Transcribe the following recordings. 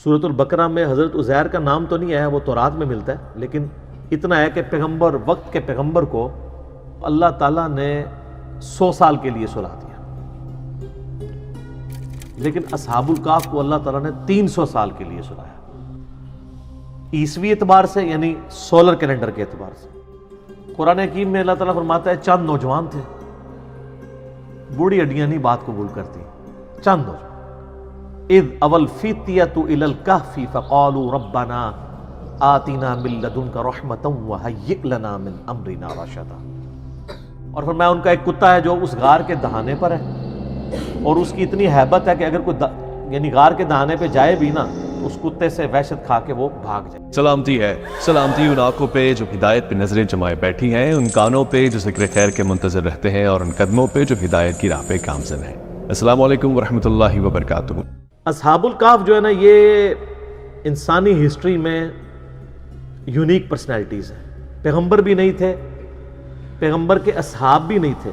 سورۃ البقرہ میں حضرت عزیر کا نام تو نہیں ہے، وہ تورات میں ملتا ہے، لیکن اتنا ہے کہ پیغمبر، وقت کے پیغمبر کو اللہ تعالیٰ نے 100 سال کے لیے سلا دیا، لیکن اصحاب الکہف کو اللہ تعالیٰ نے 300 سال کے لیے سلایا، عیسوی اعتبار سے یعنی سولر کیلنڈر کے اعتبار سے۔ قرآن حکیم میں اللہ تعالیٰ فرماتا ہے چند نوجوان تھے، بوڑھی ہڈیاں نہیں بات قبول کرتی، چند نوجوان، اذ اول فتیۃ الی الکہف فقالوا ربنا آتنا من لدنک رحمۃ وہیئ لنا من امرنا رشدا۔ اور فرمایا ان کا ایک کتا ہے جو اس غار کے دہانے پر ہے، اور اس کی اتنی ہیبت ہے کہ اگر کوئی یعنی غار کے دہانے پہ جائے بھی نا تو اس کتے سے وحشت کھا کے وہ بھاگ جائے۔ سلامتی ہے، سلامتی ان آنکھوں پہ جو ہدایت پہ نظریں جمائے بیٹھی ہیں، ان کانوں پہ جو ذکر خیر کے منتظر رہتے ہیں، اور ان قدموں پہ جو ہدایت کی راہ پہ گامزن ہیں۔ السلام علیکم ورحمۃ اللہ وبرکاتہ۔ اصحاب الکہف جو ہے نا، یہ انسانی ہسٹری میں یونیک پرسنالٹیز ہیں۔ پیغمبر بھی نہیں تھے، پیغمبر کے اصحاب بھی نہیں تھے،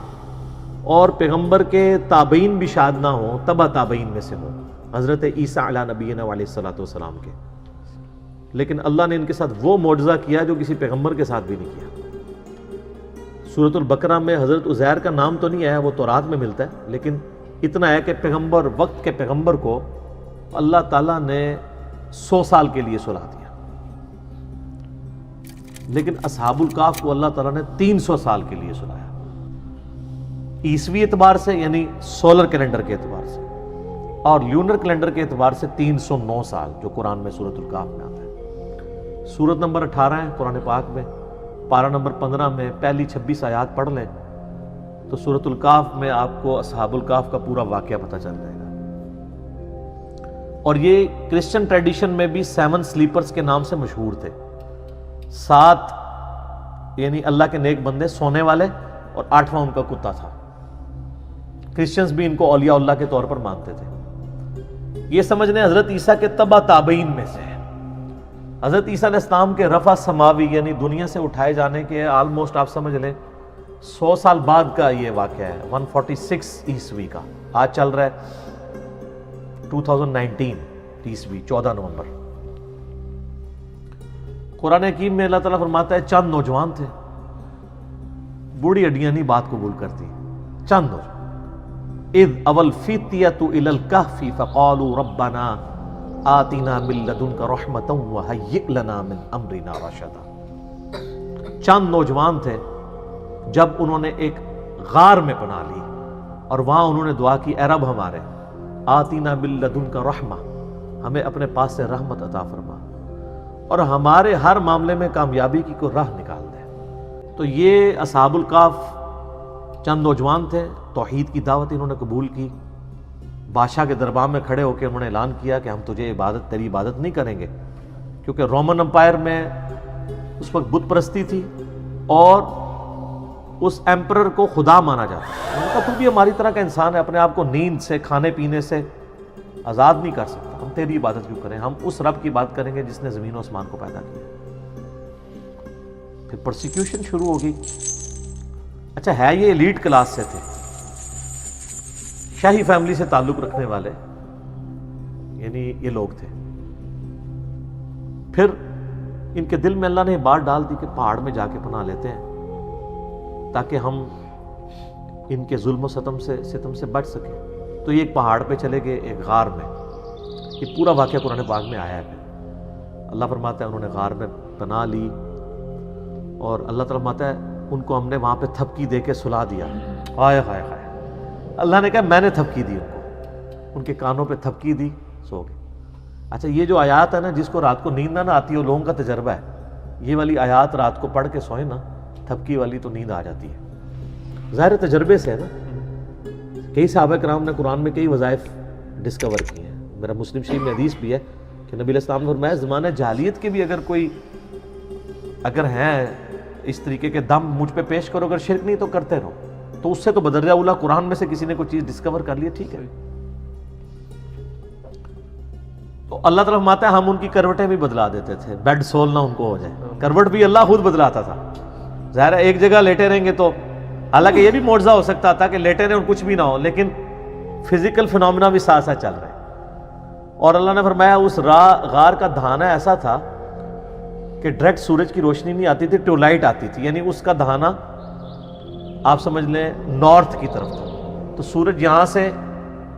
اور پیغمبر کے تابعین بھی شاید نہ ہوں، تبع تابعین میں سے ہوں، حضرت عیسیٰ علیہ نبینا علیہ الصلوۃ والسلام کے، لیکن اللہ نے ان کے ساتھ وہ معجزہ کیا جو کسی پیغمبر کے ساتھ بھی نہیں کیا۔ سورۃ البقرہ میں حضرت عزیر کا نام تو نہیں ہے، وہ تورات میں ملتا ہے، لیکن اتنا ہے کہ پیغمبر، وقت کے پیغمبر کو اللہ تعالیٰ نے 100 سال کے لیے سلا دیا، لیکن اصحاب الکہف کو اللہ تعالیٰ نے 300 سال کے لیے سلایا، عیسوی اعتبار سے یعنی سولر کیلنڈر کے اعتبار سے، اور لیونر کیلنڈر کے اعتبار سے 309 سال، جو قرآن میں سورۃ الکہف میں آتا ہے۔ سورت نمبر 18 ہے قرآن پاک میں، پارہ نمبر 15 میں پہلی 26 آیات پڑھ لیں تو سورۃ الکہف میں آپ کو اصحاب الکہف کا پورا واقعہ پتہ چل جائے گا۔ اور یہ کرسچن ٹریڈیشن میں بھی 7 سلیپرز کے نام سے مشہور تھے، 7 یعنی اللہ کے نیک بندے سونے والے، اور 8واں ان کا کتا تھا۔ کرسچنز بھی ان کو اولیاء اللہ کے طور پر مانتے تھے۔ یہ سمجھ لیں حضرت عیسیٰ کے تبع تابعین میں سے ہے۔ حضرت عیسیٰ علیہ السلام کے رفع سماوی یعنی دنیا سے اٹھائے جانے کے آلموسٹ آپ سمجھ لیں 100 سال بعد کا یہ واقعہ ہے، 146 عیسوی کا، آج چل رہا ہے 2019 عیسوی 14 نومبر۔ قرآن حکیم میں اللہ تعالیٰ فرماتا ہے چند نوجوان تھے، بوڑھی ہڈیاں نہیں بات قبول کرتی، چند نوجوان، اذ اول فتیۃ الی الکہف فقالوا ربنا آتنا من لدنک رحمۃ وہیئ لنا من امرنا رشدا۔ چند نوجوان تھے جب انہوں نے ایک غار میں پناہ لی، اور وہاں انہوں نے دعا کی، اے رب ہمارے آتنا من لدنک رحمہ، ہمیں اپنے پاس سے رحمت عطا فرما، اور ہمارے ہر معاملے میں کامیابی کی کوئی راہ نکال دے۔ تو یہ اصحاب الکہف چند نوجوان تھے، توحید کی دعوت انہوں نے قبول کی، بادشاہ کے دربار میں کھڑے ہو کے انہوں نے اعلان کیا کہ ہم تجھے تیری عبادت نہیں کریں گے، کیونکہ رومن امپائر میں اس وقت بت پرستی تھی، اور اس ایمپرر کو خدا مانا جاتا ہے۔ انہوں نے کہا تو بھی ہماری طرح کا انسان ہے، اپنے آپ کو نیند سے، کھانے پینے سے آزاد نہیں کر سکتا، ہم تیری عبادت کیوں کریں، ہم اس رب کی بات کریں گے جس نے زمین و آسمان کو پیدا کیا۔ پھر پرسیکیوشن شروع ہوگی۔ اچھا ہے یہ ایلیٹ کلاس سے تھے، شاہی فیملی سے تعلق رکھنے والے، یعنی یہ لوگ تھے۔ پھر ان کے دل میں اللہ نے بات ڈال دی کہ پہاڑ میں جا کے پناہ لیتے ہیں تاکہ ہم ان کے ظلم و ستم سے بچ سکیں۔ تو یہ ایک پہاڑ پہ چلے گئے، ایک غار میں۔ یہ پورا واقعہ قرآن پاک میں آیا ہے۔ پھر اللہ فرماتا ہے انہوں نے غار میں پناہ لی، اور اللہ تعالیٰ فرماتا ہے ان کو ہم نے وہاں پہ تھپکی دے کے سلا دیا۔ ہائے ہائے ہائے، اللہ نے کہا میں نے تھپکی دی، ان کے کانوں پہ تھپکی دی، سو گئے۔ اچھا یہ جو آیات ہے نا، جس کو رات کو نیند نہ آتی ہے، وہ لوگوں کا تجربہ ہے، یہ والی آیات رات کو پڑھ کے سوئیں نا، تھپکی والی تو نیند آ جاتی ہے، ظاہر تجربے سے ہے نا۔ کئی صحابہ کرام نے قرآن میں کئی وظائف ڈسکور کی ہیں۔ میرا مسلم شریف میں حدیث بھی ہے کہ نبی علیہ السلام نے فرمایا زمانہ جاہلیت کے بھی اگر ہیں اس طریقے کے دم مجھ پہ پیش کرو، اگر شرک نہیں تو کرتے رہو، تو اس سے تو بدرجہ اولیٰ قرآن میں سے کسی نے کوئی چیز ڈسکور کر لی، ٹھیک ہے۔ تو اللہ تعالیٰ فرماتا ہے ہم ان کی کروٹیں بھی بدلا دیتے تھے، بیڈ سول نہ ان کو ہو جائے، کروٹ بھی اللہ خود بدلاتا تھا۔ ظاہر ہے ایک جگہ لیٹے رہیں گے تو، حالانکہ یہ بھی معجزہ ہو سکتا تھا کہ لیٹے رہیں اور کچھ بھی نہ ہو، لیکن فزیکل فنومینا بھی ساتھ ساتھ چل رہے ہیں۔ اور اللہ نے فرمایا اس غار کا دہانہ ایسا تھا کہ ڈائریکٹ سورج کی روشنی نہیں آتی تھی، ٹیولائٹ آتی تھی، یعنی اس کا دہانہ آپ سمجھ لیں نارتھ کی طرف تھا، تو سورج یہاں سے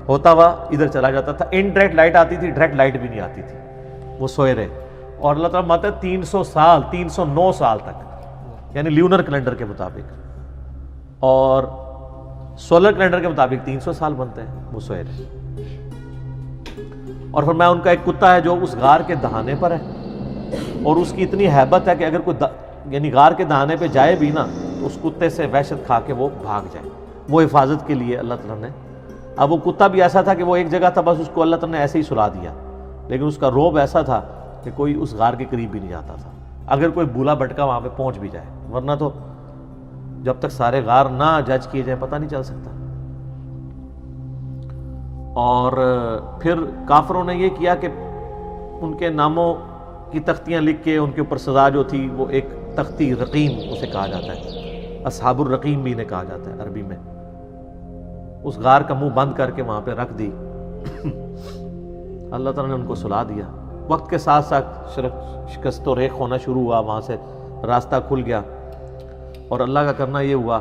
ہوتا ہوا ادھر چلا جاتا تھا، انڈائریکٹ لائٹ آتی تھی، ڈائریکٹ لائٹ بھی نہیں آتی تھی، وہ سوئے رہے. اور اللہ تعالیٰ ماتا ہے 300 سال 309 سال تک، یعنی لیونر کیلنڈر کے مطابق، اور سولر کیلنڈر کے مطابق 300 سال بنتے ہیں، وہ سوئے رہے. اور فرمایا ان کا ایک کتا ہے جو اس غار کے دہانے پر ہے، اور اس کی اتنی ہیبت ہے کہ اگر کوئی یعنی غار کے دہانے پہ جائے بھی نا تو اس کتے سے وحشت کھا کے وہ بھاگ جائے، وہ حفاظت کے لیے اللہ تعالیٰ نے. اب وہ کتا بھی ایسا تھا کہ وہ ایک جگہ تھا، بس اس کو اللہ تعالیٰ نے ایسے ہی سلا دیا، لیکن اس کا روب ایسا تھا کہ کوئی اس غار کے قریب بھی نہیں جاتا تھا، اگر کوئی بولا بٹکا وہاں پہ پہنچ بھی جائے، ورنہ تو جب تک سارے غار نہ جج کیے جائیں پتہ نہیں چل سکتا. اور پھر کافروں نے یہ کیا کہ ان کے ناموں کی تختیاں لکھ کے ان کے اوپر سزا جو تھی وہ ایک تختی رقیم اسے کہا جاتا ہے، اصحاب الرقیم بھی انہیں کہا جاتا ہے عربی میں، اس غار کا منہ بند کر کے وہاں پہ رکھ دی. اللہ تعالیٰ نے ان کو سلا دیا. وقت کے ساتھ ساتھ شکست و ریخ ہونا شروع ہوا، وہاں سے راستہ کھل گیا. اور اللہ کا کرنا یہ ہوا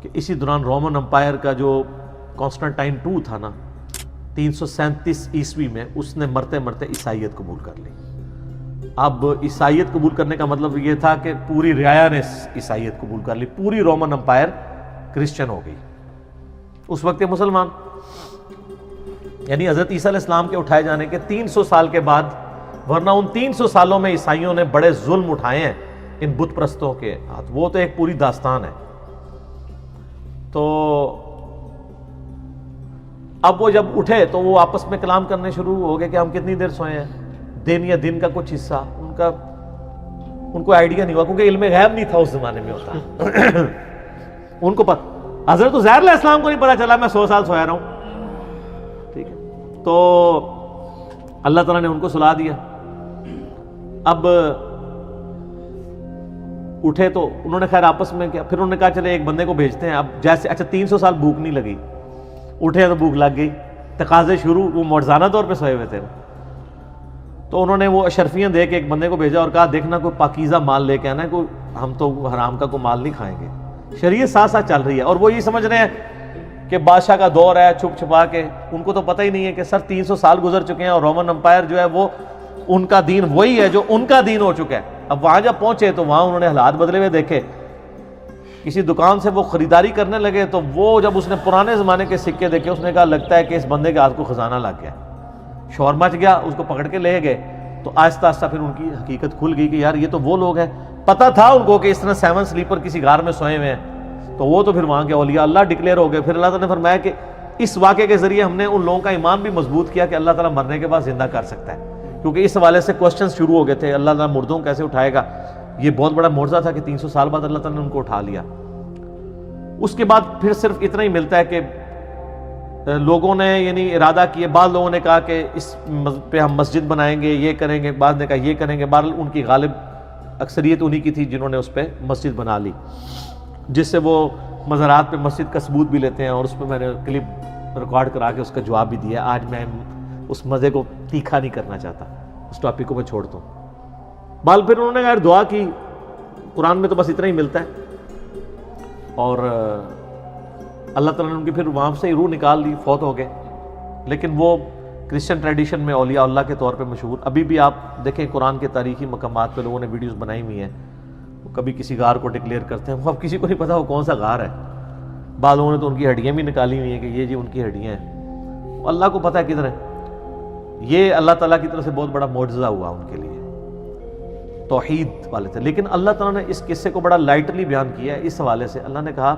کہ اسی دوران رومن امپائر کا جو کانسٹنٹائن II تھا نا 337 عیسوی میں، اس نے مرتے مرتے عیسائیت قبول کر لی. اب عیسائیت قبول کرنے کا مطلب یہ تھا کہ پوری رعایا نے عیسائیت قبول کر لی، پوری رومن امپائر کرسچن ہو گئی اس وقت کے مسلمان. یعنی حضرت عیسیٰ علیہ السلام کے اٹھائے جانے کے 300 سال کے بعد، ورنہ ان 300 سالوں میں عیسائیوں نے بڑے ظلم اٹھائے ہیں ان بت پرستوں کے ہاتھ، وہ تو ایک پوری داستان ہے. تو اب وہ جب اٹھے تو وہ آپس میں کلام کرنے شروع ہو گئے کہ ہم کتنی دیر سوئے ہیں، دن یا دن کا کچھ حصہ. ان کو آئیڈیا نہیں ہوا، کیونکہ علم غیب نہیں تھا اس زمانے میں ہوتا. ان کو حضرت عزیر علیہ السلام کو نہیں پتا چلا میں 100 سال سویا رہا ہوں. ٹھیک ہے، تو اللہ تعالیٰ نے ان کو سلا دیا. اب اٹھے تو انہوں نے خیر آپس میں کیا، پھر انہوں نے کہا چلے ایک بندے کو بھیجتے ہیں. اب جیسے اچھا 300 سال بھوک نہیں لگی، اٹھے تو بھوک لگ گئی، تقاضے شروع، وہ معجزانہ طور پہ سوئے ہوئے تھے. تو انہوں نے وہ اشرفیاں دے کے ایک بندے کو بھیجا اور کہا دیکھنا کوئی پاکیزہ مال لے کے آنا ہے، کوئی ہم تو حرام کا کوئی مال نہیں کھائیں گے. شریعت ساتھ ساتھ چل رہی ہے، اور وہ یہ سمجھ رہے ہیں کہ بادشاہ کا دور ہے، چھپ چھپا کے. ان کو تو پتہ ہی نہیں ہے کہ سر 300 سال گزر چکے ہیں، اور رومن امپائر جو ہے وہ ان کا دین وہی ہے جو ان کا دین ہو چکا ہے. اب وہاں جب پہنچے تو وہاں انہوں نے حالات بدلے ہوئے دیکھے. کسی دکان سے وہ خریداری کرنے لگے تو وہ جب اس نے پرانے زمانے کے سکے دیکھے، اس نے کہا لگتا ہے کہ اس بندے کے ہاتھ کو خزانہ لگ گیا. شور مچ گیا، اس کو پکڑ کے لے گئے. تو آہستہ آہستہ پھر ان کی حقیقت کھل گئی کہ یار یہ تو وہ لوگ ہیں. پتہ تھا ان کو کہ اس طرح 7 سلیپر کسی غار میں سوئے ہوئے ہیں، تو وہ تو پھر وہاں کے اولیاء اللہ ڈکلیئر ہو گئے. پھر اللہ تعالیٰ نے فرمایا کہ اس واقعے کے ذریعے ہم نے ان لوگوں کا ایمان بھی مضبوط کیا کہ اللہ تعالیٰ مرنے کے بعد زندہ کر سکتا ہے، کیونکہ اس حوالے سے کوسچنز شروع ہو گئے تھے، اللہ تعالیٰ مردوں کیسے اٹھائے گا. یہ بہت بڑا معجزہ تھا کہ 300 سال بعد اللہ تعالیٰ نے ان کو اٹھا لیا. اس کے بعد پھر صرف اتنا ہی ملتا ہے کہ لوگوں نے یعنی ارادہ کیے، بعض لوگوں نے کہا کہ اس پہ ہم مسجد بنائیں گے، یہ کریں گے، بعض نے کہا یہ کریں گے. بہرحال ان کی غالب اکثریت انہی کی تھی جنہوں نے اس پہ مسجد بنا لی، جس سے وہ مزارات پہ مسجد کا ثبوت بھی لیتے ہیں. اور اس پہ میں نے کلپ ریکارڈ کرا کے اس کا جواب بھی دیا. آج میں اس مزے کو تیکھا نہیں کرنا چاہتا، اس ٹاپک کو میں چھوڑتا ہوں. بال پھر انہوں نے کہا دعا کی، قرآن میں تو بس اتنا ہی ملتا ہے. اور اللہ تعالیٰ نے ان کی پھر وہاں سے ہی روح نکال لی، فوت ہو گئے. لیکن وہ کرسچن ٹریڈیشن میں اولیاء اللہ کے طور پہ مشہور. ابھی بھی آپ دیکھیں قرآن کے تاریخی مقامات پہ لوگوں نے ویڈیوز بنائی ہوئی ہیں. وہ کبھی کسی غار کو ڈکلیئر کرتے ہیں، وہ اب کسی کو نہیں پتا وہ کون سا غار ہے. بعض لوگوں نے تو ان کی ہڈیاں بھی نکالی ہوئی ہیں کہ یہ جی ان کی ہڈیاں ہیں. اللہ کو پتہ ہے کدھر ہے. یہ اللہ تعالیٰ کی طرف سے بہت بڑا معجزہ ہوا ان کے لیے، توحید والے تھے. لیکن اللہ تعالیٰ نے اس قصے کو بڑا لائٹلی بیان کیا ہے. اس حوالے سے اللہ نے کہا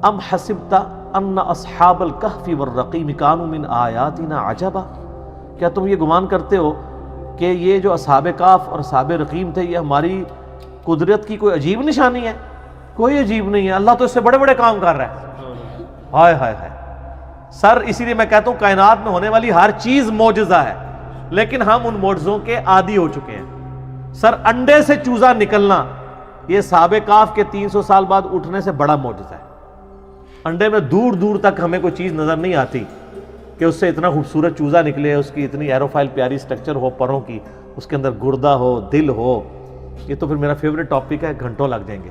ام حسبت ان اصحاب الکہف والرقیم کانوا من آیاتنا عجبا، کیا تم یہ گمان کرتے ہو کہ یہ جو اصحاب کہف اور اصحاب رقیم تھے یہ ہماری قدرت کی کوئی عجیب نشانی ہے؟ کوئی عجیب نہیں ہے، اللہ تو اس سے بڑے بڑے کام کر رہا ہے. ہائے ہائے ہائے سر، اسی لیے میں کہتا ہوں کائنات میں ہونے والی ہر چیز معجزہ ہے، لیکن ہم ان معجزوں کے عادی ہو چکے ہیں. سر انڈے سے چوزا نکلنا یہ اصحاب کہف کے 300 سال بعد اٹھنے سے بڑا معجزہ ہے. انڈے میں دور دور تک ہمیں کوئی چیز نظر نہیں آتی، کہ اس سے اتنا خوبصورت چوزا نکلے، اس کی اتنی ایروفائل پیاری سٹرکچر ہو پروں کی، اس کے اندر گردہ ہو، دل ہو، یہ تو پھر میرا فیوریٹ ٹاپک ہے، گھنٹوں لگ جائیں گے.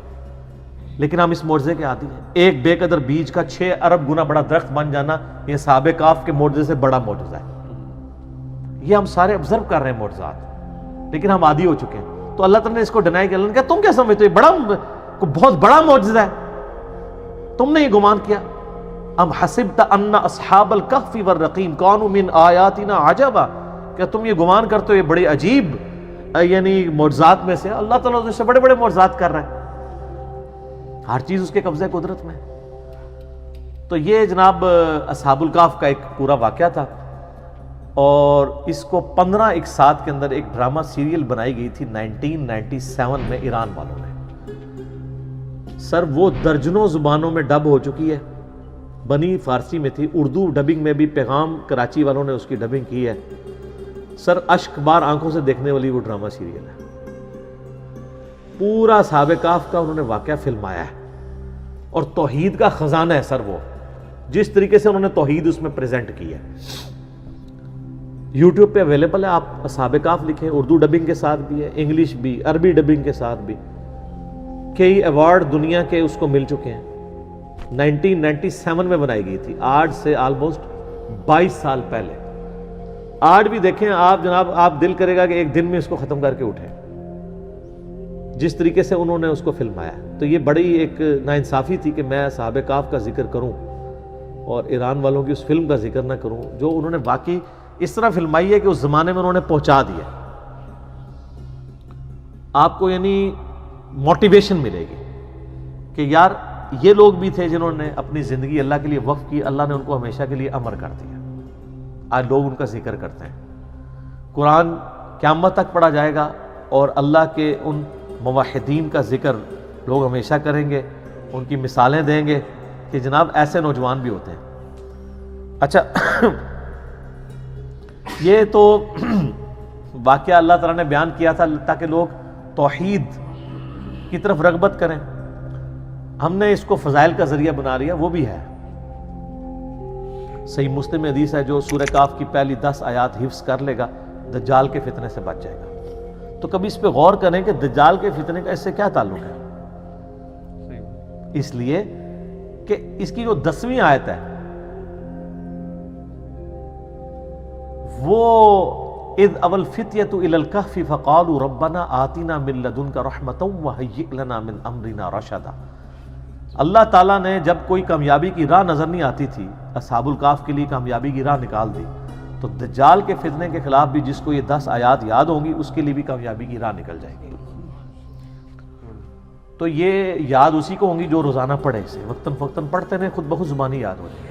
لیکن ہم اس معجزے کے عادی ہیں. ایک بے قدر بیج کا 6 ارب گنا بڑا درخت بن جانا، یہ اصحاب کہف کے معجزے سے بڑا معجزہ ہے. یہ ہم سارے آبزرو کر رہے ہیں معجزات، لیکن ہم عادی ہو چکے ہیں. تو اللہ تعالیٰ نے اس کو ڈینائی کیا. اللہ نے کہا تم کیا سمجھتے ہو یہ بہت بڑا معجزہ ہے، تم نے یہ گمان کیا. ام حسبت ان اصحاب الکہف والرقیم کانوا من آیاتنا عجبا، کیا تم یہ گمان کرتے ہو یہ بڑے عجیب یعنی معجزات میں سے؟ اللہ تعالیٰ اس سے بڑے بڑے معجزات کر رہا ہے، ہر چیز اس کے قبضہ قدرت میں. تو یہ جناب اصحاب الکہف کا ایک پورا واقعہ تھا، اور اس کو 15 اقساط کے اندر ایک ڈرامہ سیریل بنائی گئی تھی 1997 میں ایران والوں نے. سر وہ درجنوں زبانوں میں ڈب ہو چکی ہے، بنی فارسی میں تھی، اردو ڈبنگ میں بھی پیغام کراچی والوں نے اس کی ڈبنگ کی ہے. سر اشک بار آنکھوں سے دیکھنے والی وہ ڈرامہ سیریل ہے. پورا اصحاب کہف کا انہوں نے واقعہ فلمایا ہے، اور توحید کا خزانہ ہے سر وہ، جس طریقے سے انہوں نے توحید اس میں پریزنٹ کی ہے. یوٹیوب پہ اویلیبل ہے، آپ اصحاب کہف لکھیں، اردو ڈبنگ کے ساتھ بھی ہے، انگلش بھی، عربی ڈبنگ کے ساتھ بھی. کئی ایوارڈ دنیا کے اس کو مل چکے ہیں. 1997 میں بنائی گئی تھی، آج سے آلموسٹ 22 سال پہلے. آج بھی دیکھیں آپ جناب، آپ دل کرے گا کہ ایک دن میں اس کو ختم کر کے اٹھیں، جس طریقے سے انہوں نے اس کو فلمایا. تو یہ بڑی ایک ناانصافی تھی کہ میں اصحاب کہف کا ذکر کروں اور ایران والوں کی اس فلم کا ذکر نہ کروں، جو انہوں نے واقعی اس طرح فلمائی ہے کہ اس زمانے میں انہوں نے پہنچا دیا. آپ کو یعنی موٹیویشن ملے گی کہ یار یہ لوگ بھی تھے جنہوں نے اپنی زندگی اللہ کے لیے وقف کی، اللہ نے ان کو ہمیشہ کے لیے امر کر دیا. آج لوگ ان کا ذکر کرتے ہیں. قرآن قیامت تک پڑھا جائے گا، اور اللہ کے ان موحدین کا ذکر لوگ ہمیشہ کریں گے، ان کی مثالیں دیں گے کہ جناب ایسے نوجوان بھی ہوتے ہیں. اچھا یہ تو واقعہ اللہ تعالیٰ نے بیان کیا تھا تاکہ لوگ توحید کی طرف رغبت کریں. ہم نے اس کو فضائل کا ذریعہ بنا لیا، وہ بھی ہے. صحیح مسلم حدیث ہے، جو سورہ کہف کی پہلی 10 آیات حفظ کر لے گا دجال کے فتنے سے بچ جائے گا. تو کبھی اس پہ غور کریں کہ دجال کے فتنے کا اس سے کیا تعلق ہے. اس لیے کہ اس کی جو 10ویں آیت ہے وہ اذ اول فتیۃ الی الکہف فقالوا ربنا آتنا من لدنک رحمۃ وہیئ لنا من امرنا رشدا. اللہ تعالیٰ نے جب کوئی کامیابی کی راہ نظر نہیں آتی تھی، اصحاب الکہف کے لیے کامیابی کی راہ نکال دی، تو دجال کے فتنے کے خلاف بھی جس کو یہ 10 آیات یاد ہوں گی اس کے لیے بھی کامیابی کی راہ نکل جائے گی. تو یہ یاد اسی کو ہوں گی جو روزانہ پڑھے، اسے وقتاً فوقتاً پڑھتے رہیں، خود بخود زبانی یاد ہو جائے گی.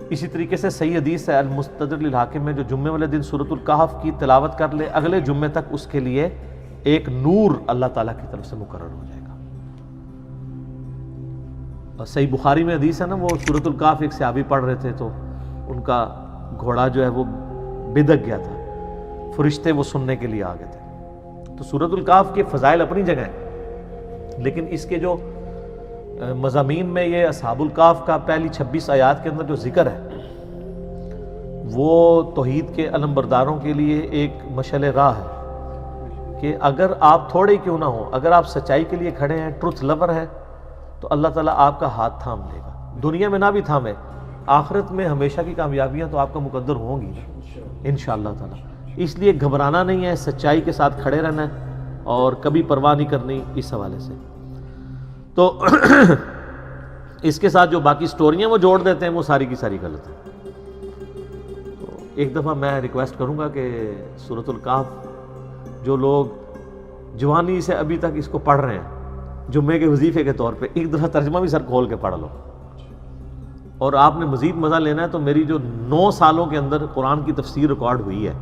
اسی طریقے سے صحیح حدیث ہے المستدرک للحاکم میں، جو جمعے والے دن سورۃ الکہف کی تلاوت کر لے اگلے جمعے تک اس کے لیے ایک نور اللہ تعالیٰ کی طرف سے مقرر ہو جائے گا. اور صحیح بخاری میں حدیث ہے نا، وہ سورۃ الکہف ایک صحابی پڑھ رہے تھے تو ان کا گھوڑا جو ہے وہ بدک گیا تھا، فرشتے وہ سننے کے لیے آ گئے تھے. تو سورۃ الکہف کے فضائل اپنی جگہ ہیں، لیکن اس کے جو مضامین میں یہ اصحاب الکہف کا پہلی 26 آیات کے اندر جو ذکر ہے وہ توحید کے علمبرداروں کے لیے ایک مشعل راہ ہے کہ اگر آپ تھوڑے کیوں نہ ہوں، اگر آپ سچائی کے لیے کھڑے ہیں، ٹروتھ لور ہیں، تو اللہ تعالیٰ آپ کا ہاتھ تھام لے گا. دنیا میں نہ بھی تھامے، آخرت میں ہمیشہ کی کامیابیاں تو آپ کا مقدر ہوں گی انشاءاللہ تعالیٰ. اس لیے گھبرانا نہیں ہے، سچائی کے ساتھ کھڑے رہنا ہے اور کبھی پرواہ نہیں کرنی اس حوالے سے. تو اس کے ساتھ جو باقی سٹوریاں وہ جوڑ دیتے ہیں وہ ساری کی ساری غلط ہے. تو ایک دفعہ میں ریکویسٹ کروں گا کہ سورۃ الکہف جو لوگ جوانی سے ابھی تک اس کو پڑھ رہے ہیں جمعے کے وظیفے کے طور پہ، ایک دفعہ ترجمہ بھی سر کھول کے پڑھ لو. اور آپ نے مزید مزہ لینا ہے تو میری جو 9 سالوں کے اندر قرآن کی تفسیر ریکارڈ ہوئی ہے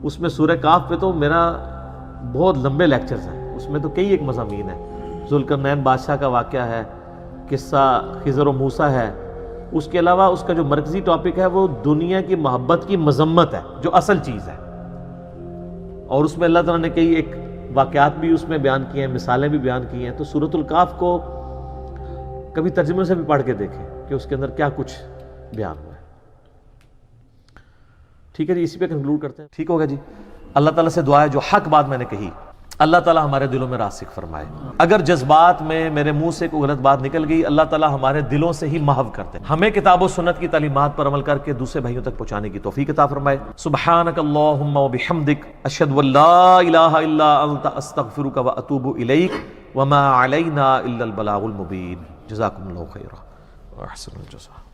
اس میں سورہ کہف پہ تو میرا بہت لمبے لیکچرز ہیں. اس میں تو کئی ایک مضامین ہیں. ذوالقرنین بادشاہ کا واقعہ ہے، قصہ خضر و موسیٰ ہے. اس کے علاوہ اس کا جو مرکزی ٹاپک ہے وہ دنیا کی محبت کی مذمت ہے، جو اصل چیز ہے. اور اس میں اللہ تعالیٰ نے کئی ایک واقعات بھی اس میں بیان کیے ہیں، مثالیں بھی بیان کی ہیں. تو سورۃ الکہف کو کبھی ترجمے سے بھی پڑھ کے دیکھیں کہ اس کے اندر کیا کچھ بیان ہوا ہے. ٹھیک ہے جی، اسی پہ کنکلوڈ کرتے ہیں. ٹھیک ہوگا جی. اللہ تعالیٰ سے دعا ہے جو حق بات میں نے کہی اللہ تعالیٰ ہمارے دلوں میں راسخ فرمائے. اگر جذبات میں میرے منہ سے کوئی غلط بات نکل گئی اللہ تعالیٰ ہمارے دلوں سے ہی محو کرتے ہیں. ہمیں کتاب و سنت کی تعلیمات پر عمل کر کے دوسرے بھائیوں تک پہنچانے کی توفیق عطا فرمائے. سبحانک اللہم و بحمدک اشہد ان لا الہ الا انت استغفرک و اتوب الیک وما علینا الا البلاغ المبین. جزاکم اللہ خیرا و احسن الجزاء.